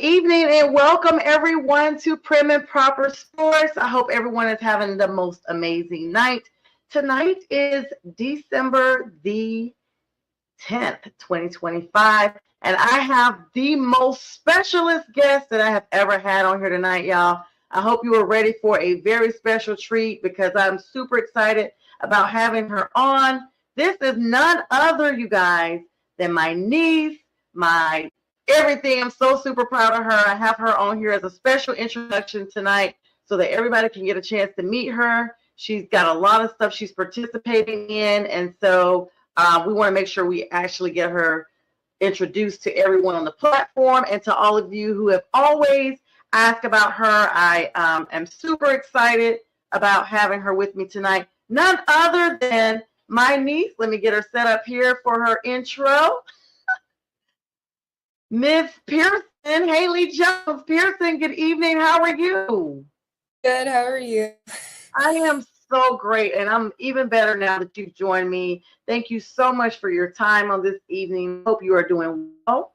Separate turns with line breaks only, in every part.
evening and welcome everyone to Prim and Proper Sports. I hope everyone is having the most amazing night. Tonight is December the 10th, 2025, and I have the most specialist guest that I have ever had on here tonight, y'all. I hope you are ready for a very special treat because I'm super excited about having her on. This is none other, you guys, than my niece, my everything. I'm so super proud of her. I have her on here as a special introduction tonight so that everybody can get a chance to meet her. She's got a lot of stuff she's participating in, and so we want to make sure we actually get her introduced to everyone on the platform and to all of you who have always asked about her. I am super excited about having her with me tonight. None other than my niece. Let me get her set up here for her intro. Miss Pearson, Haley Jones. Pearson, good evening. How are you?
Good. How are you?
I am so great, and I'm even better now that you've joined me. Thank you so much for your time on this evening. Hope you are doing well.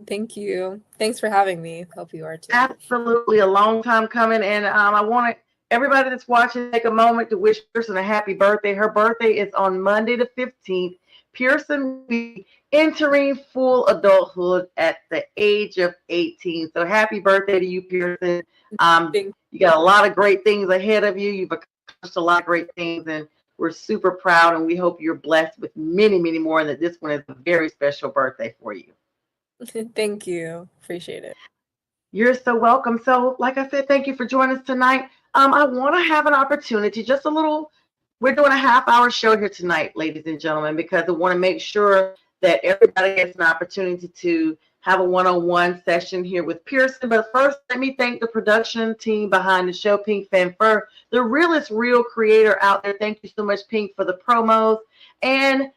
Thank you. Thanks for having me. Hope you are too.
Absolutely, a long time coming, and I want everybody that's watching take a moment to wish Pearson a happy birthday. Her birthday is on Monday the 15th. Pearson will be entering full adulthood at the age of 18. So happy birthday to you, Pearson. You got a lot of great things ahead of you. You've accomplished a lot of great things, and we're super proud, and we hope you're blessed with many, many more, and that this one is a very special birthday for you.
Thank you. Appreciate it.
You're so welcome. So, like I said, thank you for joining us tonight. I want to have an opportunity, just a little. We're doing a half-hour show here tonight, ladies and gentlemen, because I want to make sure that everybody gets an opportunity to have a one-on-one session here with Pearson. But first, let me thank the production team behind the show, Pink Fanfur, the realest real creator out there. Thank you so much, Pink, for the promos. And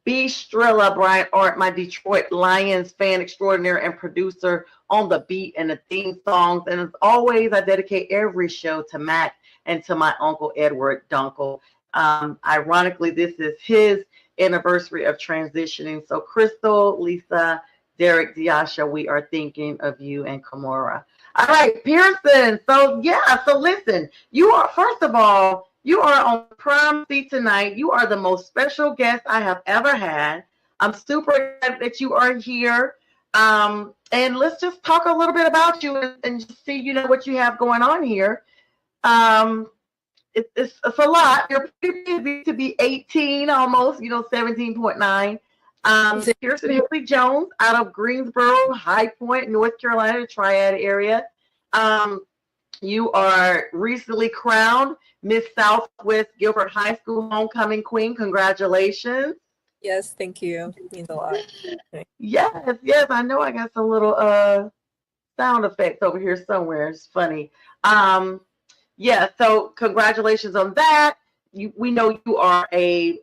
B. Strella Bryant Art, my Detroit Lions fan extraordinaire and producer on the beat and the theme songs. And as always, I dedicate every show to Mac and to my uncle Edward Dunkel. Ironically, this is his anniversary of transitioning. So Crystal, Lisa, Derek, Diasha, we are thinking of you, and Kimura. All right, Pearson. So listen, you are, first of all, you are on prime seat tonight. You are the most special guest I have ever had. I'm super excited that you are here. And let's just talk a little bit about you and just see, what you have going on here. It's a lot. You're pretty busy to be 18 almost, 17.9. Pearson Haley Jones out of Greensboro, High Point, North Carolina, Triad area. You are recently crowned Miss Southwest Gilbert High School Homecoming Queen. Congratulations.
Yes, thank you. It means a lot.
Yes. I know I got some little sound effects over here somewhere. It's funny. So congratulations on that. We know you are a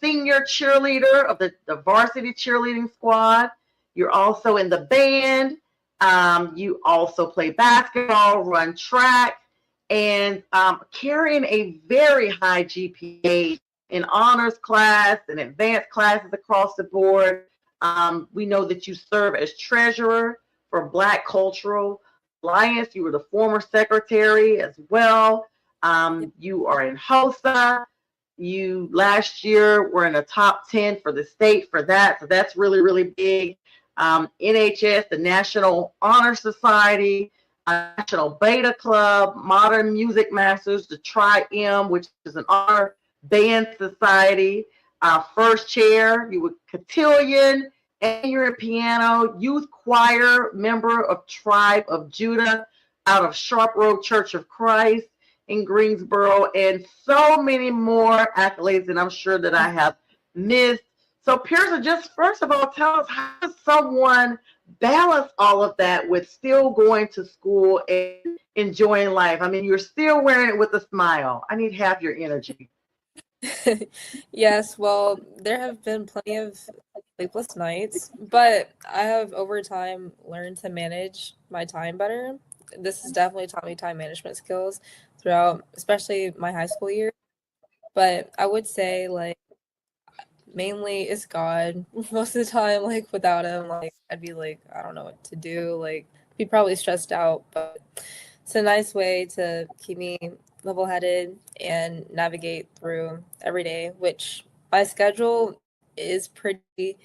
senior cheerleader of the varsity cheerleading squad. You're also in the band. You also play basketball, run track, and carrying a very high GPA in honors class and advanced classes across the board. We know that you serve as treasurer for Black Cultural Alliance. You were the former secretary as well. You are in HOSA. You last year were in the top 10 for the state for that. So that's really, really big. NHS, the National Honor Society, National Beta Club, Modern Music Masters, the Tri-M, which is an honor band society. First chair, you were cotillion, and you're in piano, youth choir, member of Tribe of Judah out of Sharp Road Church of Christ in Greensboro, and so many more accolades that I'm sure that I have missed. So Pearson, just first of all, tell us, how does someone balance all of that with still going to school and enjoying life? I mean, you're still wearing it with a smile. I need half your energy.
Yes, well, there have been plenty of sleepless nights, but I have over time learned to manage my time better. This has definitely taught me time management skills throughout, especially my high school year. But I would say, mainly it's God. Most of the time, without him, I'd be I don't know what to do. be probably stressed out, but it's a nice way to keep me level-headed and navigate through every day, which my schedule is pretty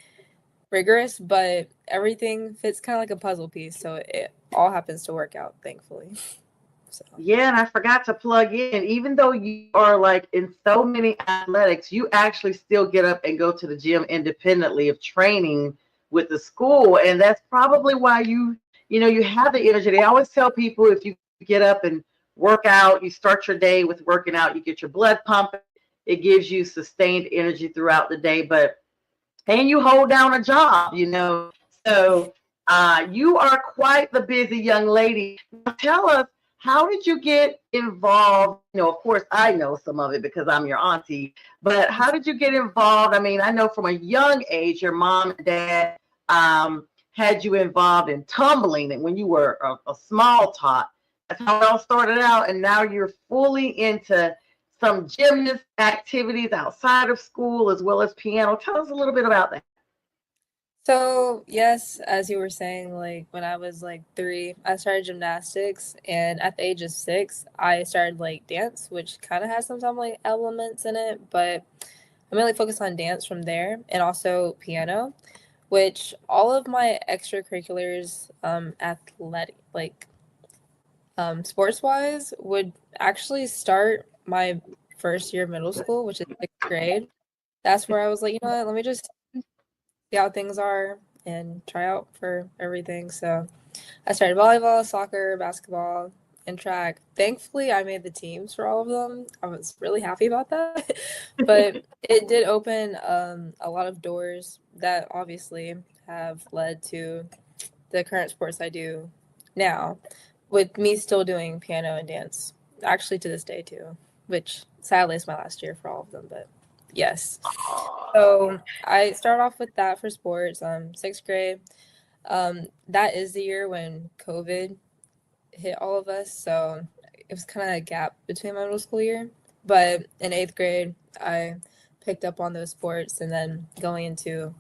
rigorous, but everything fits kind of like a puzzle piece, so it all happens to work out, thankfully. So
Yeah, and I forgot to plug in. Even though you are like in so many athletics, you actually still get up and go to the gym independently of training with the school. And that's probably why you have the energy. They always tell people if you get up and work out, you start your day with working out, you get your blood pumping, it gives you sustained energy throughout the day. But and you hold down a job. So you are quite the busy young lady. Now tell us, how did you get involved? Of course, I know some of it because I'm your auntie, but how did you get involved? I mean, I know from a young age, your mom and dad had you involved in tumbling and when you were a small tot. That's how it all started out. And now you're fully into some gymnast activities outside of school as well as piano. Tell us a little bit about that.
So, yes, as you were saying, like when I was like 3, I started gymnastics, and at the age of 6, I started like dance, which kind of has some tumbling elements in it, but I mainly focused on dance from there, and also piano, which all of my extracurriculars, athletic, like sports wise, would actually start my first year of middle school, which is 6th grade. That's where I was like, you know what, let me just see how things are and try out for everything. So I started volleyball, soccer, basketball, and track. Thankfully, I made the teams for all of them. I was really happy about that. But it did open a lot of doors that obviously have led to the current sports I do now, with me still doing piano and dance, actually to this day too, which sadly is my last year for all of them, but yes. So I started off with that for sports, 6th grade. That is the year when COVID hit all of us, so it was kind of a gap between my middle school year. But in 8th grade, I picked up on those sports, and then going into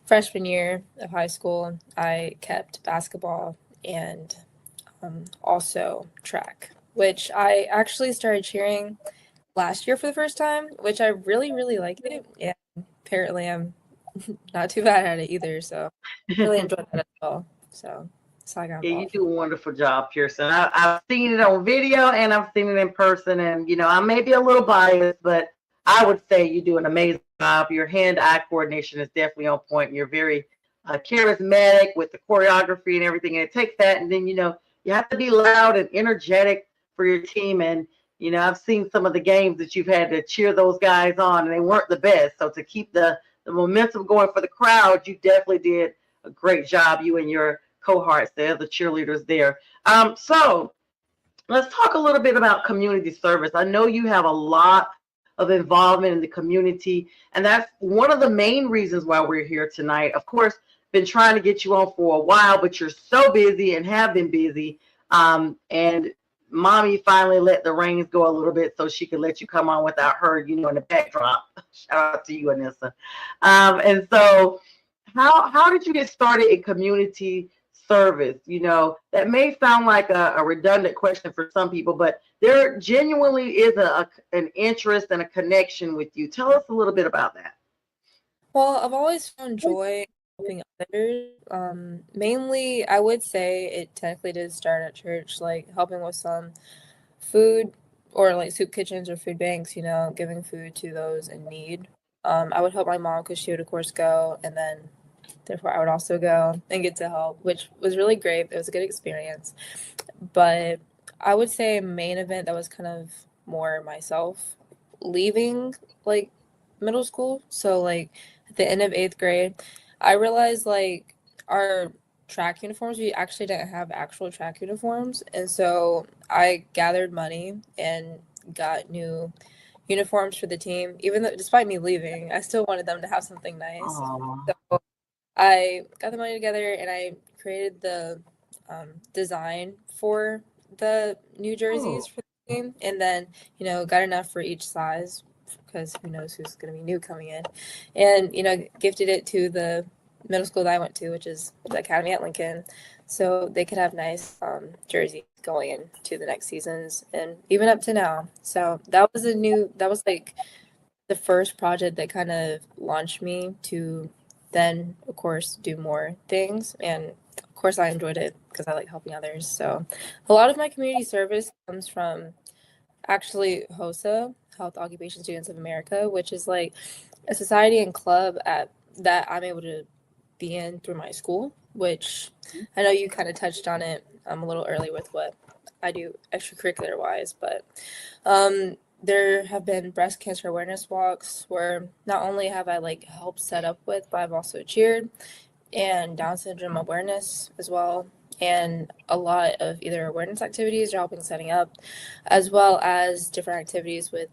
freshman year of high school, I kept basketball and also track, which I actually started cheering last year for the first time, which I really, really liked it. And apparently I'm not too bad at it either. So really enjoyed that as well. So that's how I got
Yeah, you
involved.
do a wonderful job, Pearson. I've seen it on video and I've seen it in person. And, I may be a little biased, but I would say you do an amazing job. Your hand-eye coordination is definitely on point. You're very charismatic with the choreography and everything. And it takes that. And then, you have to be loud and energetic for your team. And, I've seen some of the games that you've had to cheer those guys on, and they weren't the best. So to keep the momentum going for the crowd, you definitely did a great job, you and your cohorts there, the cheerleaders there. So let's talk a little bit about community service. I know you have a lot of involvement in the community, and that's one of the main reasons why we're here tonight. Of course, been trying to get you on for a while, but you're so busy and have been busy. And mommy finally let the reins go a little bit so she could let you come on without her, in the backdrop. Shout out to you, Anissa. And so how did you get started in community service? That may sound like a redundant question for some people, but there genuinely is an interest and a connection with you. Tell us a little bit about that.
Well, I've always found joy helping others. Mainly, I would say it technically did start at church, like helping with some food or like soup kitchens or food banks, giving food to those in need. I would help my mom because she would, of course, go, and then therefore I would also go and get to help, which was really great. It was a good experience. But I would say a main event that was kind of more myself leaving like middle school. So like at the end of 8th grade, I realized like our track uniforms, we actually didn't have actual track uniforms. And so I gathered money and got new uniforms for the team. Even though despite me leaving, I still wanted them to have something nice.
Oh,
So I got the money together and I created the design for the new jerseys
oh,
for the team, and then got enough for each size because who knows who's going to be new coming in, and gifted it to the middle school that I went to, which is the Academy at Lincoln. so they could have nice jerseys going into the next seasons and even up to now. So that was like the first project that kind of launched me to then, of course, do more things. And of course, I enjoyed it because I like helping others. So a lot of my community service comes from actually HOSA, Health Occupation Students of America, which is like a society and club that I'm able to be in through my school, which I know you kind of touched on it a little early with what I do extracurricular wise, but there have been breast cancer awareness walks where not only have I like helped set up with, but I've also cheered, and Down syndrome awareness as well, and a lot of either awareness activities or helping setting up, as well as different activities with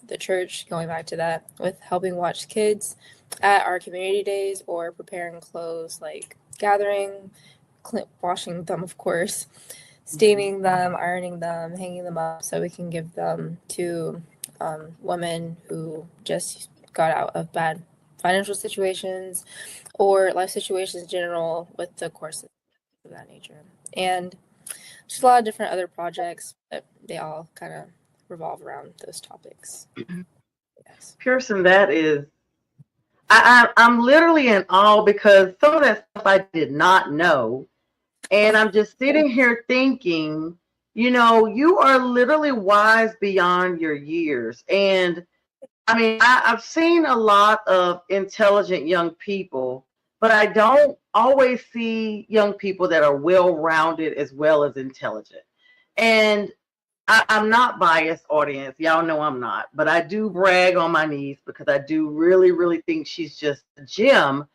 the church, going back to that, with helping watch kids at our community days or preparing clothes, like gathering, washing them, of course, steaming them, ironing them, hanging them up so we can give them to women who just got out of bad financial situations or life situations in general with the courses of that nature. And just a lot of different other projects, but they all kind of revolve around those topics. Yes.
Pearson, that is, I'm literally in awe because some of that stuff I did not know. And I'm just sitting here thinking, you are literally wise beyond your years. And I mean, I've seen a lot of intelligent young people, but I don't always see young people that are well-rounded as well as intelligent. And I'm not biased, audience. Y'all know I'm not, but I do brag on my niece because I do really, really think she's just a gem.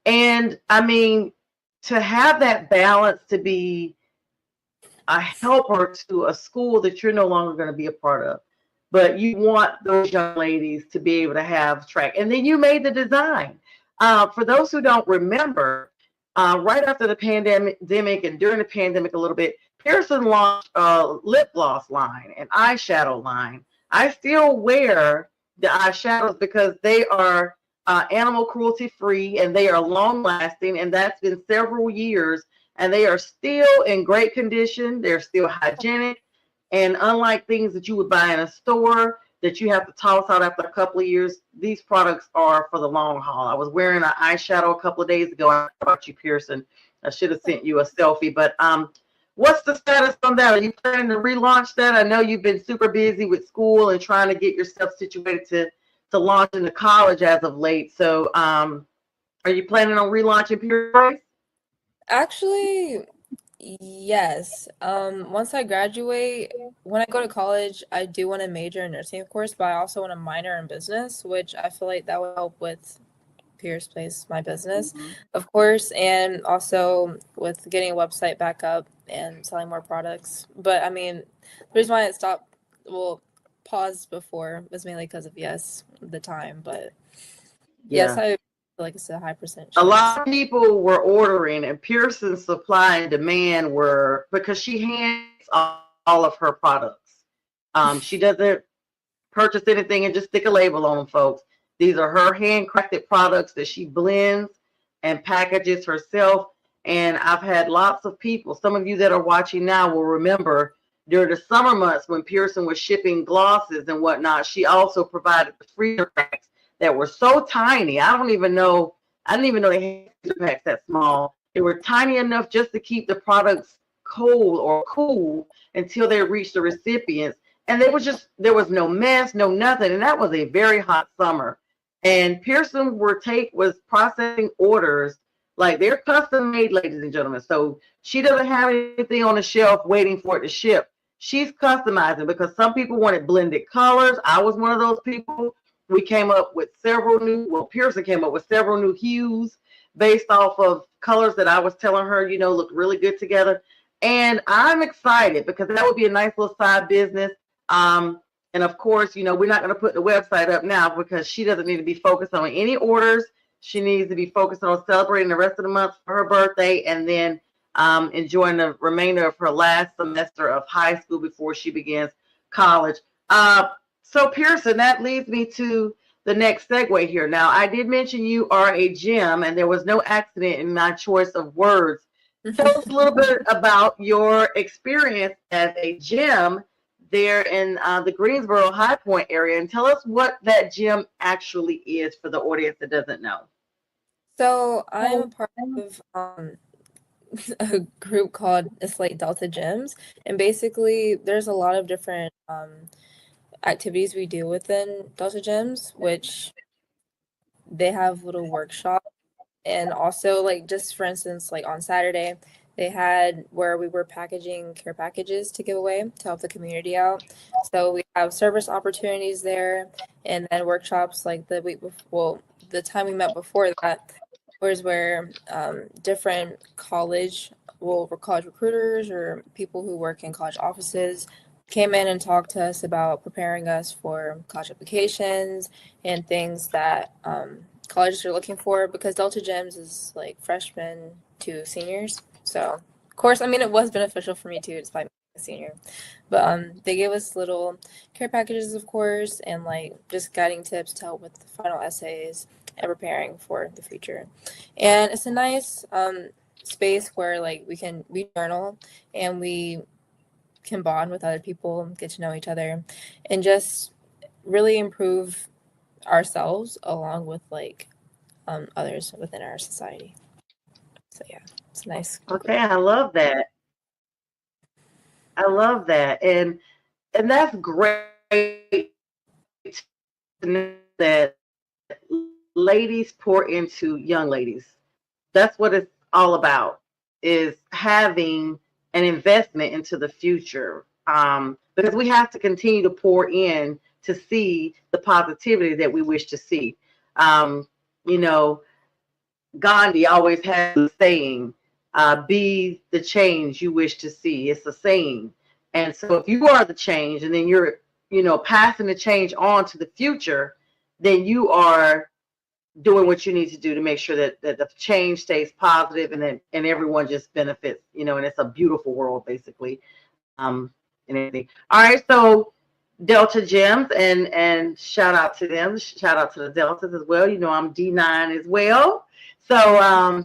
And I mean, to have that balance to be a helper to a school that you're no longer going to be a part of, but you want those young ladies to be able to have track. And then you made the design. For those who don't remember, right after the pandemic and during the pandemic a little bit, Pearson launched a lip gloss line, an eyeshadow line. I still wear the eyeshadows because they are animal cruelty free and they are long lasting, and that's been several years, and they are still in great condition. They're still hygienic, and unlike things that you would buy in a store that you have to toss out after a couple of years, these products are for the long haul. I was wearing an eyeshadow a couple of days ago. I thought you, Pearson. I should have sent you a selfie, but what's the status on that? Are you planning to relaunch that? I know you've been super busy with school and trying to get yourself situated to launch into college as of late. So are you planning on relaunching Pearson?
Actually, yes. Once I graduate, when I go to college, I do want to major in nursing, of course, but I also want to minor in business, which I feel like that would help with Pierce Place, my business, of course, and also with getting a website back up and selling more products. But I mean, the reason why it stopped, well, paused before was mainly because of the time. But yes,
Yeah.
I feel like it's a high percent
A
chance.
lot of people were ordering, and Pearson's supply and demand were because she hands all of her products. She doesn't purchase anything and just stick a label on them, folks. These are her handcrafted products that she blends and packages herself. And I've had lots of people, some of you that are watching now will remember during the summer months when Pearson was shipping glosses and whatnot, she also provided the freezer packs that were so tiny. I didn't even know they had freezer packs that small. They were tiny enough just to keep the products cold or cool until they reached the recipients. And there was no mess, no nothing. And that was a very hot summer. And Pearson was processing orders like they're custom made, ladies and gentlemen. So she doesn't have anything on the shelf waiting for it to ship. She's customizing because some people wanted blended colors. I was one of those people. We came up with Pearson came up with several new hues based off of colors that I was telling her, look really good together. And I'm excited because that would be a nice little side business. And of course, we're not going to put the website up now because she doesn't need to be focused on any orders. She needs to be focused on celebrating the rest of the month for her birthday and then enjoying the remainder of her last semester of high school before she begins college. So Pearson, that leads me to the next segue here. Now, I did mention you are a gem, and there was no accident in my choice of words. Tell us a little bit about your experience as a gym there in the Greensboro High Point area, and tell us what that gym actually is for the audience that doesn't know.
So I'm a part of a group called Slate Delta Gyms, and basically there's a lot of different activities we do within Delta Gyms, which they have little workshops. And also, like, just for instance, like on Saturday, they had where we were packaging care packages to give away to help the community out. So we have service opportunities there, and then workshops like the week before, well, the time we met before that was where different college recruiters or people who work in college offices came in and talked to us about preparing us for college applications and things that colleges are looking for, because Delta Gyms is like freshmen to seniors. So, of course, I mean, it was beneficial for me too, despite being a senior. But they gave us little care packages, of course, and like just guiding tips to help with the final essays and preparing for the future. And it's a nice space where like we journal and we can bond with other people, get to know each other, and just really improve ourselves along with like others within our society. So yeah, it's nice.
Okay, I love that. I love that, and that's great to know that ladies pour into young ladies. That's what it's all about, is having an investment into the future, because we have to continue to pour in to see the positivity that we wish to see. um, you know, Gandhi always has a saying, be the change you wish to see. It's a saying. And so if you are the change and then you're, passing the change on to the future, then you are doing what you need to do to make sure that the change stays positive, and everyone just benefits, and it's a beautiful world basically. Um, and everything. All right, so Delta Gems, and shout out to them. Shout out to the Deltas as well. I'm D9 as well. So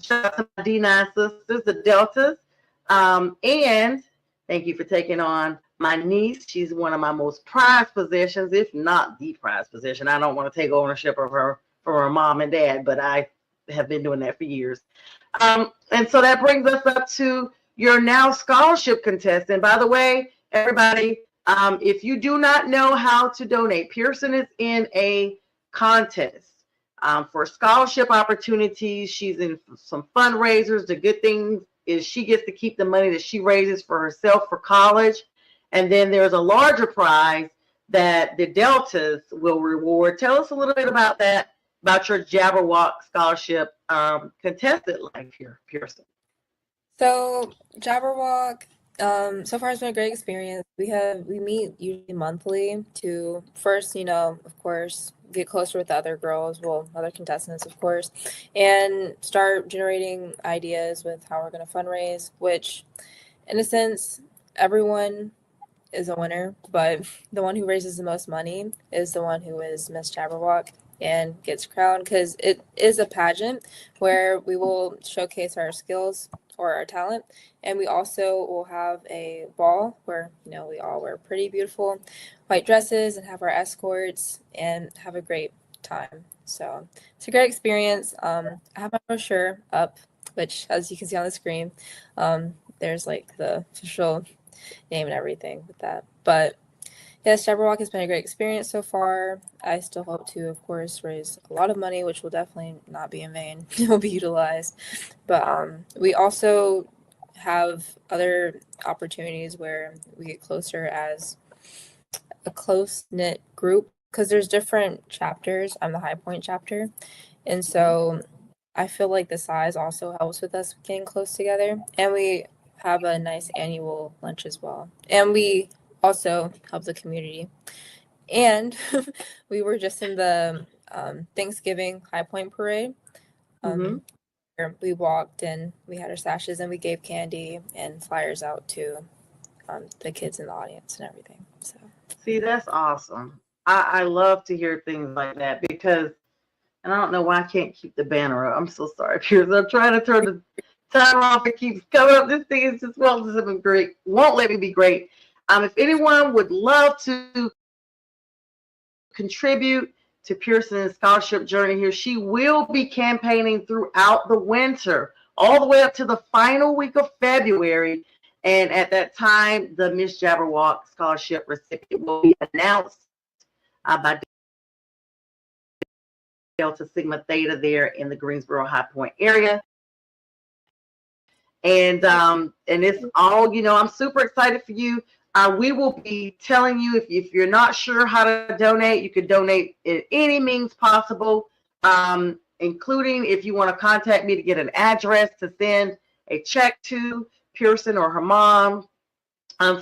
shout out to my D9 sisters, the Deltas. And thank you for taking on my niece. She's one of my most prized possessions, if not the prized possession. I don't want to take ownership of her from her mom and dad, but I have been doing that for years. And so that brings us up to your now scholarship contestant. By the way, everybody, if you do not know how to donate, Pearson is in a contest for scholarship opportunities. She's in some fundraisers. The good thing is she gets to keep the money that she raises for herself for college. And then there's a larger prize that the Deltas will reward. Tell us a little bit about that, about your Jabberwock scholarship contestant life here, Pearson.
So Jabberwock, so far it's been a great experience. We meet usually monthly to first, of course, get closer with the other girls, well, other contestants, of course, and start generating ideas with how we're going to fundraise, which, in a sense, everyone is a winner, but the one who raises the most money is the one who is Miss Jabberwock and gets crowned, because it is a pageant where we will showcase our skills or our talent, and we also will have a ball where we all wear pretty beautiful white dresses and have our escorts and have a great time. So it's a great experience. I have my brochure up, which, as you can see on the screen, there's like the official name and everything with that. But yes, Jabberwock has been a great experience so far. I still hope to, of course, raise a lot of money, which will definitely not be in vain. It will be utilized. But we also have other opportunities where we get closer as a close-knit group, because there's different chapters. I'm the High Point chapter. And so I feel like the size also helps with us getting close together. And we have a nice annual lunch as well. And we also help the community. And we were just in the Thanksgiving High Point Parade.
Mm-hmm.
Where we walked and we had our sashes and we gave candy and flyers out to the kids in the audience and everything. So
See, that's awesome. I love to hear things like that because, and I don't know why I can't keep the banner up. I'm so sorry, Piers. I'm trying to turn time off. It keeps coming up. This thing is just well, this has been great. Won't let me be great. If anyone would love to contribute to Pearson's scholarship journey here, she will be campaigning throughout the winter, all the way up to the final week of February. And at that time, the Miss Jabberwock scholarship recipient will be announced by Delta Sigma Theta there in the Greensboro High Point area. And it's all, I'm super excited for you. We will be telling you if you're not sure how to donate, you can donate in any means possible, including if you want to contact me to get an address to send a check to Pearson or her mom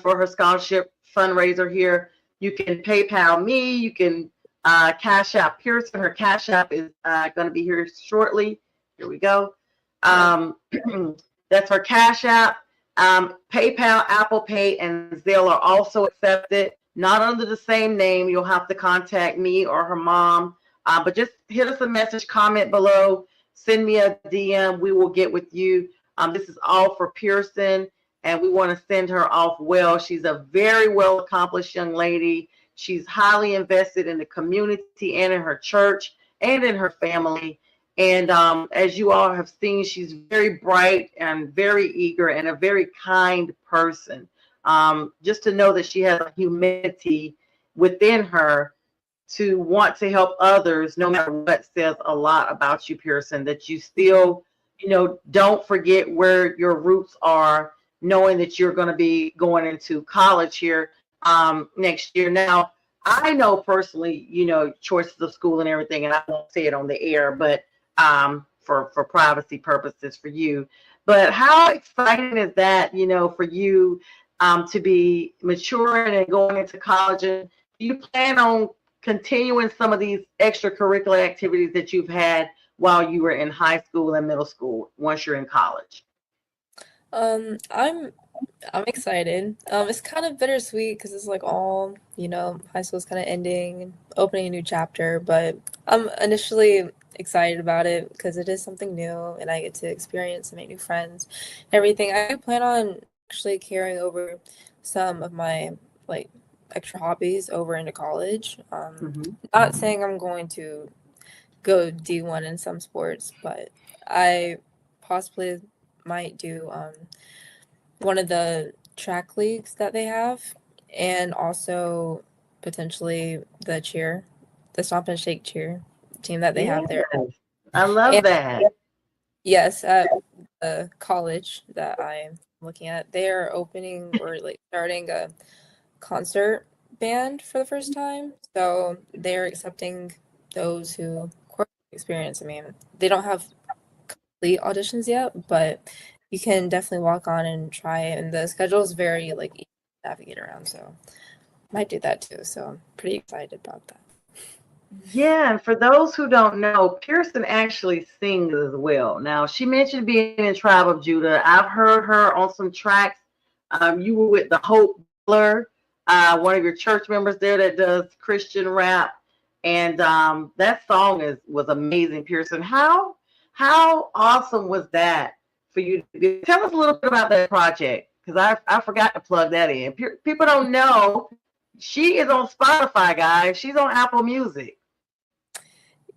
for her scholarship fundraiser here. You can PayPal me. You can Cash App Pearson. Her Cash App is going to be here shortly. Here we go. That's her Cash App. PayPal, Apple Pay, and Zelle are also accepted. Not under the same name. You'll have to contact me or her mom. But just hit us a message, comment below, send me a DM. We will get with you. This is all for Pearson, and we want to send her off well. She's a very well accomplished young lady. She's highly invested in the community and in her church and in her family. And as you all have seen, she's very bright and very eager and a very kind person. Just to know that she has a humility within her to want to help others, no matter what, says a lot about you, Pearson, that you still, don't forget where your roots are, knowing that you're going to be going into college here next year. Now, I know personally, choices of school and everything, and I won't say it on the air, but for privacy purposes for you. But how exciting is that, for you to be maturing and going into college? And do you plan on continuing some of these extracurricular activities that you've had while you were in high school and middle school once you're in college?
I'm excited. It's kind of bittersweet because it's like all, high school's kind of ending, opening a new chapter, but I'm initially excited about it because it is something new and I get to experience and make new friends, everything. I plan on actually carrying over some of my like extra hobbies over into college. Not saying I'm going to go D1 in some sports, but I possibly might do one of the track leagues that they have, and also potentially the Stomp and Shake cheer team that they have there.
Yes, I love
And
that.
yes, at the college that I'm looking at, they are opening or like starting a concert band for the first time. So they're accepting those who course experience. I mean, they don't have complete auditions yet, but you can definitely walk on and try it. And the schedule is very like easy to navigate around. So might do that too. So I'm pretty excited about that.
Yeah, and for those who don't know, Pearson actually sings as well. Now, she mentioned being in Tribe of Judah. I've heard her on some tracks. You were with the Hope Blur, one of your church members there that does Christian rap, and that song was amazing. Pearson, how awesome was that for you? Tell us a little bit about that project, because I forgot to plug that in. People don't know she is on Spotify, guys. She's on Apple Music.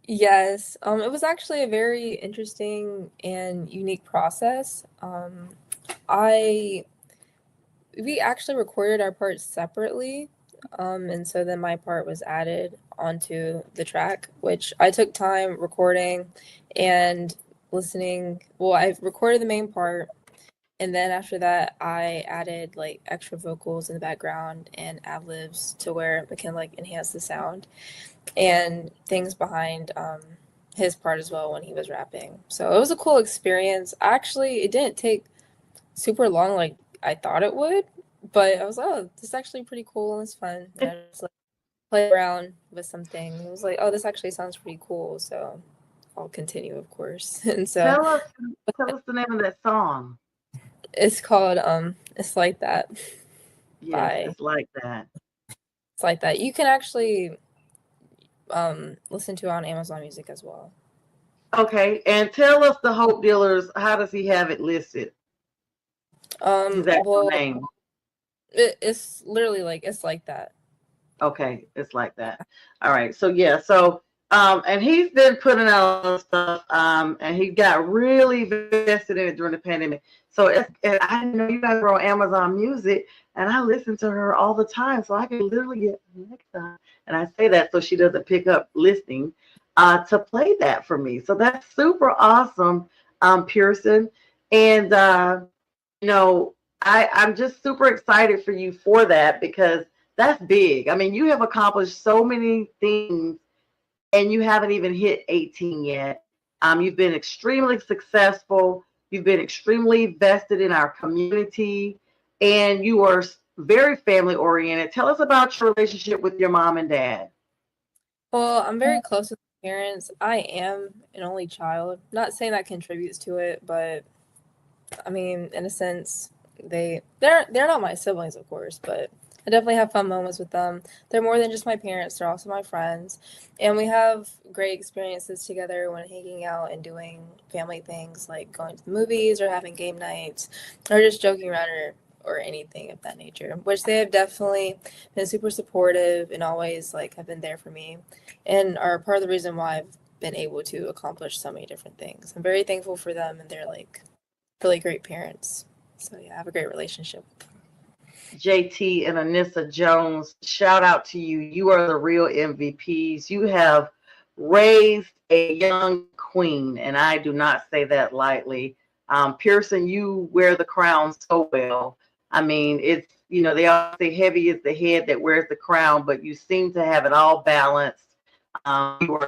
Yes, it was actually a very interesting and unique process. I we actually recorded our parts separately, and so then my part was added onto the track, which I took time recording and listening. Well, I recorded the main part, and then after that, I added like extra vocals in the background and ad libs to where it can like enhance the sound and things behind his part as well when he was rapping. So it was a cool experience. Actually, it didn't take super long like I thought it would, but I was like, oh, this is actually pretty cool and it's fun. And I just like play around with something. It was like, oh, this actually sounds pretty cool. So I'll continue, of course. And so
Tell us the name of that song.
it's called It's Like That
Yes,
by
it's like that.
It's Like That. You can actually listen to it on Amazon Music as well.
Okay, and tell us the Hope Dealers. How does he have it listed? His actual
Well,
name.
it's literally like it's like that.
Okay, it's like that. All right. So yeah, so and he's been putting out stuff, and he got really invested in it during the pandemic. So and I didn't know you guys were on Amazon Music, and I listen to her all the time, so I can literally get next time. And I say that so she doesn't pick up listening, to play that for me. So that's super awesome, Pearson, and you know, I'm just super excited for you for that because that's big. I mean, you have accomplished so many things and you haven't even hit 18 yet. You've been extremely successful. You've been extremely vested in our community and you are very family oriented. Tell us about your relationship with your mom and dad.
Well, I'm very close with my parents. I am an only child. Not saying that contributes to it, but I mean, in a sense, they're not my siblings, of course, but I definitely have fun moments with them. They're more than just my parents; they're also my friends, and we have great experiences together when hanging out and doing family things like going to the movies or having game nights, or just joking around or anything of that nature. Which they have definitely been super supportive and always like have been there for me, and are part of the reason why I've been able to accomplish so many different things. I'm very thankful for them, and they're like really great parents. So yeah, I have a great relationship.
JT and Anissa Jones, shout out to you. You are the real MVPs. You have raised a young queen, and I do not say that lightly. Pearson, you wear the crown so well. I mean, it's, they all say heavy is the head that wears the crown, but you seem to have it all balanced. You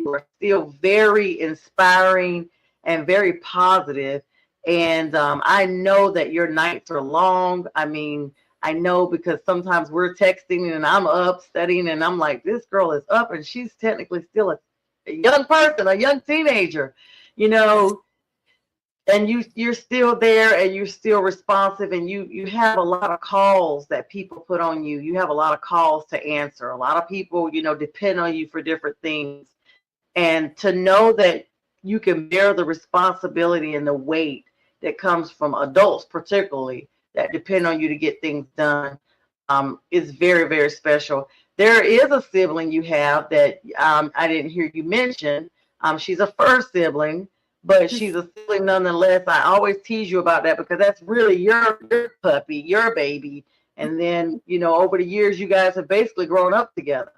are still very inspiring and very positive. And I know that your nights are long. I mean, I know because sometimes we're texting and I'm up studying and I'm like, this girl is up and she's technically still a young person, a young teenager, you know, and you're still there and you're still responsive and you have a lot of calls that people put on you. You have a lot of calls to answer. A lot of people, depend on you for different things. And to know that you can bear the responsibility and the weight that comes from adults, particularly that depend on you to get things done, is very, very special. There is a sibling you have that I didn't hear you mention. She's a first sibling, but she's a sibling nonetheless. I always tease you about that because that's really your puppy, your baby. And then, over the years, you guys have basically grown up together.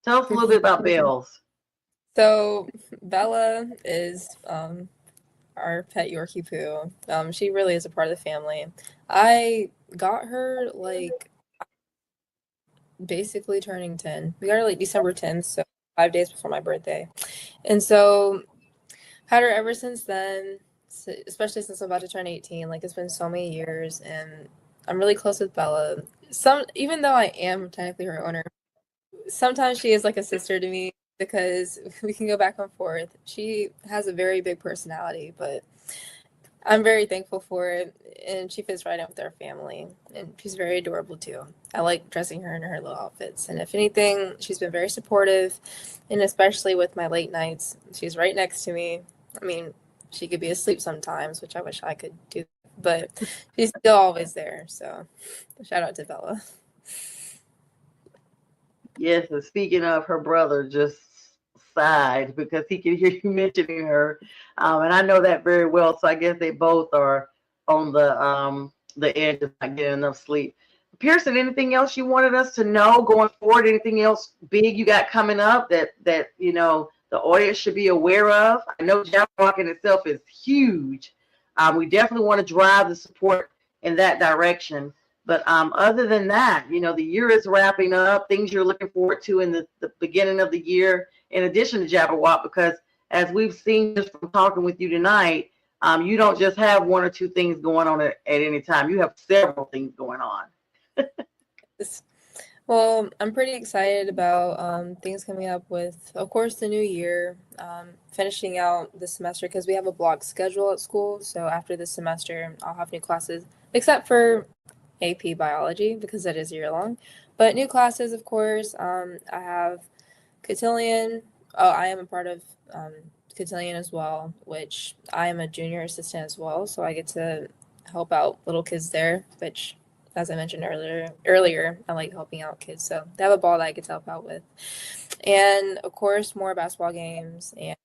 Tell us a little bit about Bells.
So Bella is our pet Yorkie Poo. She really is a part of the family. I got her like basically turning 10. We got her like December 10th, so 5 days before my birthday. And so had her ever since then, especially since I'm about to turn 18. Like it's been so many years and I'm really close with Bella. Even though I am technically her owner, sometimes she is like a sister to me because we can go back and forth. She has a very big personality, but I'm very thankful for it, and she fits right in with our family, and she's very adorable too. I like dressing her in her little outfits, and if anything, she's been very supportive, and especially with my late nights, she's right next to me. I mean, she could be asleep sometimes, which I wish I could do, but she's still always there. So, shout out to Bella.
Yes, and speaking of, her brother just sighed because he could hear you mentioning her, and I know that very well. So I guess they both are on the edge of not getting enough sleep. Pearson, anything else you wanted us to know going forward? Anything else big you got coming up that the audience should be aware of? I know Jabberwock in itself is huge. We definitely want to drive the support in that direction. But other than that, the year is wrapping up. Things you're looking forward to in the beginning of the year, in addition to Jabberwock, because as we've seen just from talking with you tonight, you don't just have one or two things going on at any time. You have several things going on.
Well, I'm pretty excited about things coming up with, of course, the new year, finishing out the semester because we have a block schedule at school. So after this semester, I'll have new classes, except for AP biology because that is year long. But new classes, of course. I have cotillion. Oh, I am a part of cotillion as well, which I am a junior assistant as well, so I get to help out little kids there, which, as I mentioned earlier, I like helping out kids. So they have a ball that I get to help out with, and of course more basketball games, and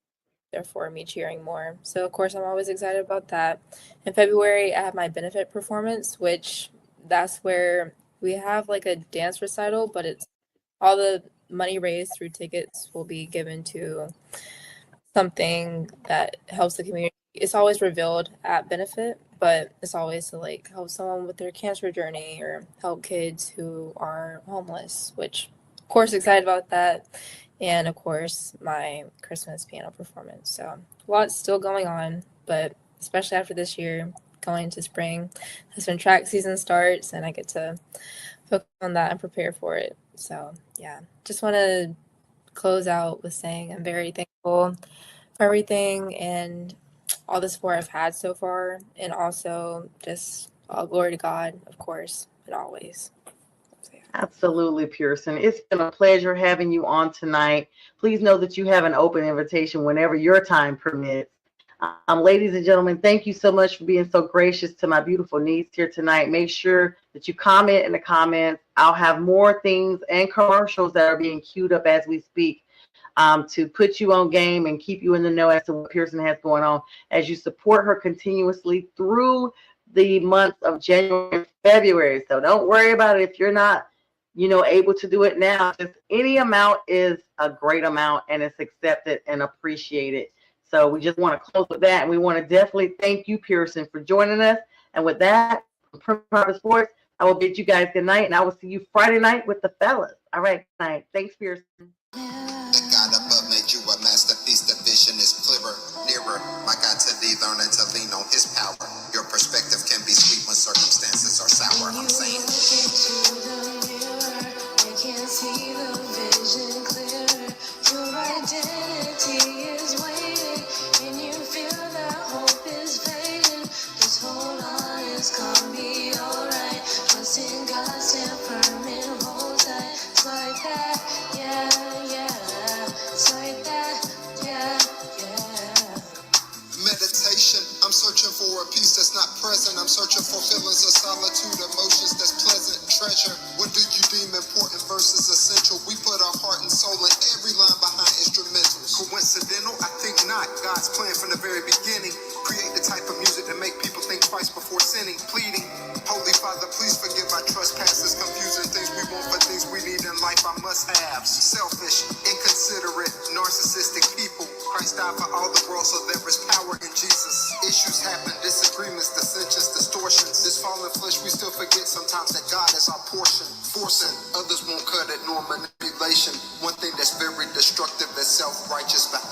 therefore me cheering more. So of course I'm always excited about that. In February I have my benefit performance, which that's where we have like a dance recital, but it's all the money raised through tickets will be given to something that helps the community. It's always revealed at benefit, but it's always to like help someone with their cancer journey or help kids who are homeless, which of course excited about that. And of course my Christmas piano performance. So lots still going on, but especially after this year, going into spring, that's when track season starts and I get to focus on that and prepare for it. So yeah, just want to close out with saying I'm very thankful for everything and all the support I've had so far, and also just all glory to God, of course, and always. So, yeah.
Absolutely, Pearson. It's been a pleasure having you on tonight. Please know that you have an open invitation whenever your time permits. Ladies and gentlemen, thank you so much for being so gracious to my beautiful niece here tonight. Make sure that you comment in the comments. I'll have more things and commercials that are being queued up as we speak, to put you on game and keep you in the know as to what Pearson has going on as you support her continuously through the months of January and February. So don't worry about it if you're not, able to do it now. Just any amount is a great amount and it's accepted and appreciated. So we just want to close with that. And we want to definitely thank you, Pearson, for joining us. And with that, from Private Sports, I will bid you guys good night. And I will see you Friday night with the fellas. All right, good night. Thanks, Pearson.
The God above made you a masterpiece. The vision is clearer, nearer. My God, to thee, learning to lean on his power. Your perspective can be sweet when circumstances are sour. I'm saying. You can see the vision clearer. Your identity is waiting, and you feel that hope is fading. Just hold on, it's gonna be alright. Trust in God, stand firm and hold tight. It's like that, yeah. It's like that, yeah. Meditation, I'm searching for a peace that's not present. I'm searching for feelings of solitude, emotions that's pleasant. Treasure, what do you deem important versus essential? We put our heart and soul in every line behind instrumentals. Coincidental? I think not. God's plan from the very beginning. Create the type of music that make people think twice before sinning. Pleading, Holy Father, please forgive our trespasses. Confusing things we want for things we need in life, our must-haves. Selfish, inconsiderate, narcissistic people. Christ died for all the world, so there is power in Jesus. Issues happen, disagreements, dissensions, distortions. This fallen flesh, we still forget sometimes that God is our portion. Forcing, others won't cut it, nor manipulation. One thing that's very destructive is self-righteous behind